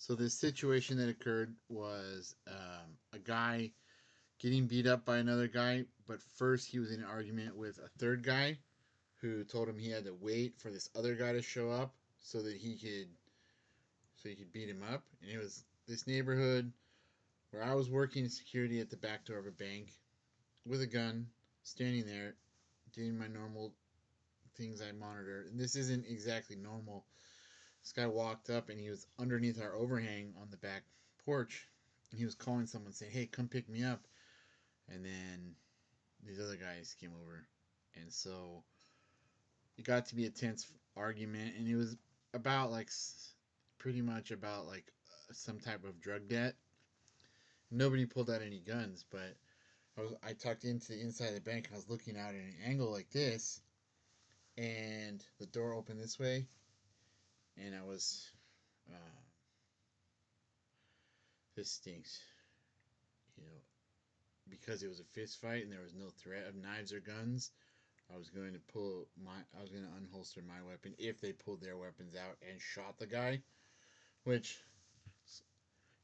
So this situation that occurred was a guy getting beat up by another guy, but first he was in an argument with a third guy who told him he had to wait for this other guy to show up so he could beat him up. And it was this neighborhood where I was working security at the back door of a bank with a gun, standing there doing my normal things I monitor. And this isn't exactly normal. This guy walked up and he was underneath our overhang on the back porch. And he was calling someone saying, "Hey, come pick me up." And then these other guys came over. And so it got to be a tense argument. And it was about like pretty much about like some type of drug debt. Nobody pulled out any guns, but I tucked into the inside of the bank and I was looking out at an angle like this, and the door opened this way, and I was, uh, this stinks, you know, because it was a fist fight and there was no threat of knives or guns. I was going to unholster my weapon if they pulled their weapons out and shot the guy, which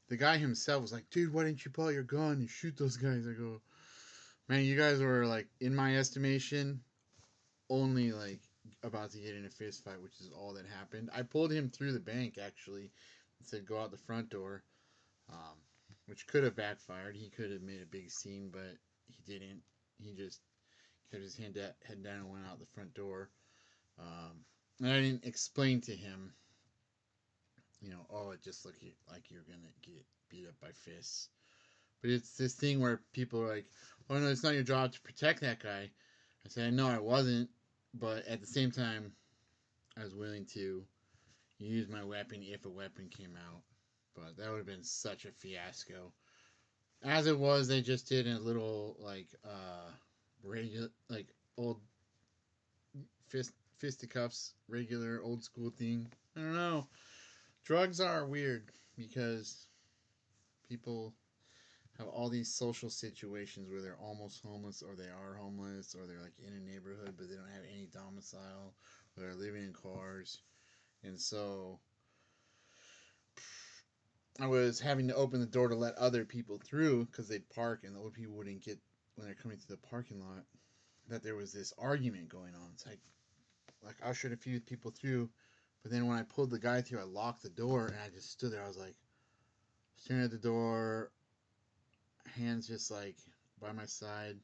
the guy himself was like, "Dude, why didn't you pull out your gun and shoot those guys?" I go, "Man, you guys were like, in my estimation, only like about to get in a fist fight, which is all that happened." I pulled him through the bank actually and said, "Go out the front door," um, which could have backfired. He could have made a big scene, but he didn't. He just kept his head down and went out the front door. And I didn't explain to him, "Oh, it just looked like you're gonna get beat up by fists." But it's this thing where people are like, "Oh no, it's not your job to protect that guy." I said, "No, I wasn't," but at the same time, I was willing to use my weapon if a weapon came out. But that would have been such a fiasco. As it was, they just did a little regular like old fisticuffs, regular old school thing. I don't know. Drugs are weird because people have all these social situations where they're almost homeless or they are homeless or they're like in a neighborhood but they don't have any domicile or they're living in cars. And so I was having to open the door to let other people through because they'd park and the other people wouldn't get when they're coming to the parking lot. That there was this argument going on. So I ushered a few people through, but then when I pulled the guy through, I locked the door and I just stood there. I was like staring at the door, hands just like by my side.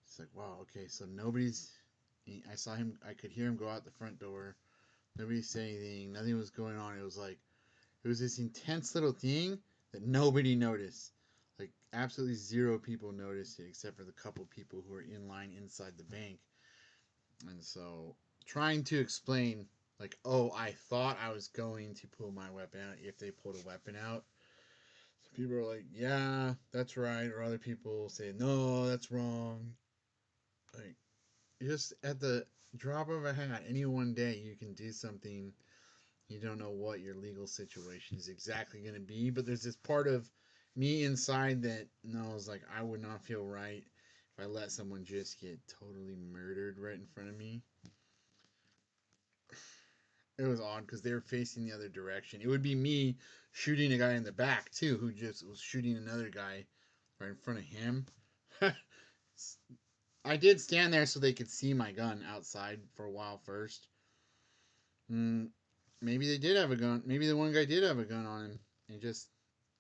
It's like, wow, okay, so nobody's. I saw him. I could hear him go out the front door. Nobody said anything. Nothing was going on. It was this intense little thing that nobody noticed. Like absolutely zero people noticed it except for the couple people who were in line inside the bank. And so trying to explain like, "Oh, I thought I was going to pull my weapon out if they pulled a weapon out." So people are like, "Yeah, that's right," or other people say, "No, that's wrong." Like just at the drop of a hat, any one day you can do something. You don't know what your legal situation is exactly going to be, but there's this part of me inside that knows like I would not feel right if I let someone just get totally murdered right in front of me. It was odd because they were facing the other direction. It would be me shooting a guy in the back too, who just was shooting another guy right in front of him. I did stand there so they could see my gun outside for a while first. Mm, maybe they did have a gun. Maybe the one guy did have a gun on him, and just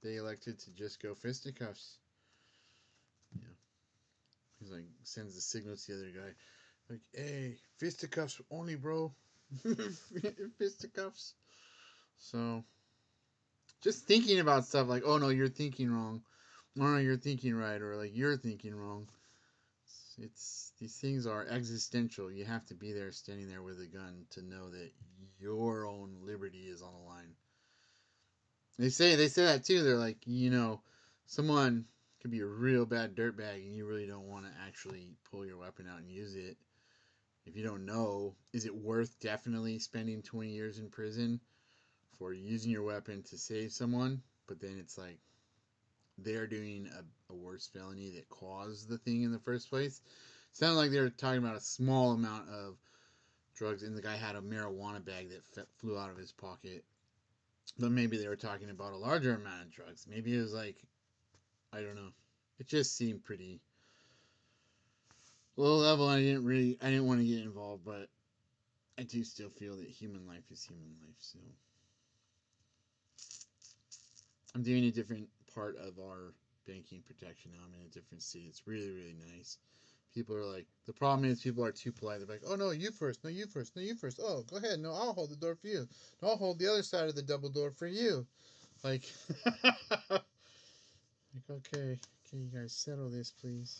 they elected to just go fisticuffs. Yeah, he's like sends the signal to the other guy, like, "Hey, fisticuffs only, bro." Fisticuffs. So just thinking about stuff like, "Oh no, you're thinking wrong," "Oh no, you're thinking right," or like, "You're thinking wrong." It's these things are existential. You have to be there, standing there with a gun, to know that your own liberty is on the line. They say that too. They're like, someone could be a real bad dirtbag, and you really don't want to actually pull your weapon out and use it. If you don't know, is it worth definitely spending 20 years in prison for using your weapon to save someone? But then it's like they're doing a worse felony that caused the thing in the first place. Sounded like they were talking about a small amount of drugs, and the guy had a marijuana bag that flew out of his pocket. But maybe they were talking about a larger amount of drugs. Maybe it was like, I don't know. It just seemed pretty low level. I didn't want to get involved, but I do still feel that human life is human life. So I'm doing a different part of our banking protection now. I'm in a different city. It's really, really nice. People are like, the problem is people are too polite. They're like, oh, no, you first. No, you first. No, you first. Oh, go ahead. No, I'll hold the door for you. No, I'll hold the other side of the double door for you. Like, like okay, you guys settle this, please.